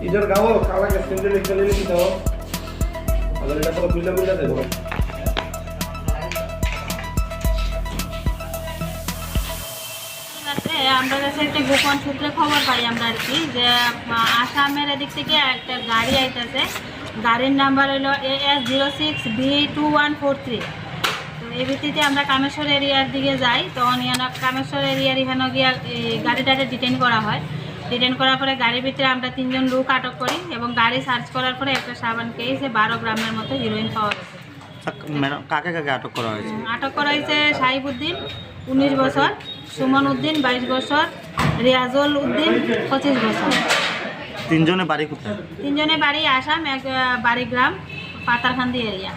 इधर गाओ काला के सिंगल निकलने की गाओ अगर এটা পুরো মিলা মিলা দেবো আমরা কাছে একটা গোপন সূত্রে খবর পাই আমরা আর কি যে আসামের এদিক থেকে একটা গাড়ি আইতেছে। গাড়ির নাম্বার হলো AS06B2143। তো এই ভিত্তিতে আমরা কামেশ্বর এরিয়ার দিকে যাই। তখন কামেশ্বর এরিয়ার এখানে গিয়ে গাড়িটাকে ডিটেইন করা হয়। ডিটেইন করার পরে গাড়ির ভিতরে আমরা 3 জন লোক আটক করি এবং গাড়ি সার্চ করার পরে একটা সাবান কেসে 12 গ্রামের মতো হিরোইন পাওয়া গেছে। ম্যাডাম কাকে কাকে আটক করা হয়েছে? আটক করা হয়েছে সাহিব উদ্দিন 19 বছর, সুমন উদ্দিন 22 বছর, রিয়াজুল উদ্দিন 25 বছর। তিনজনের বাড়ি কোথায়? তিনজনের বাড়ি আসাম, এক বাড়ি গ্রাম পাতারখান্দি এরিয়া।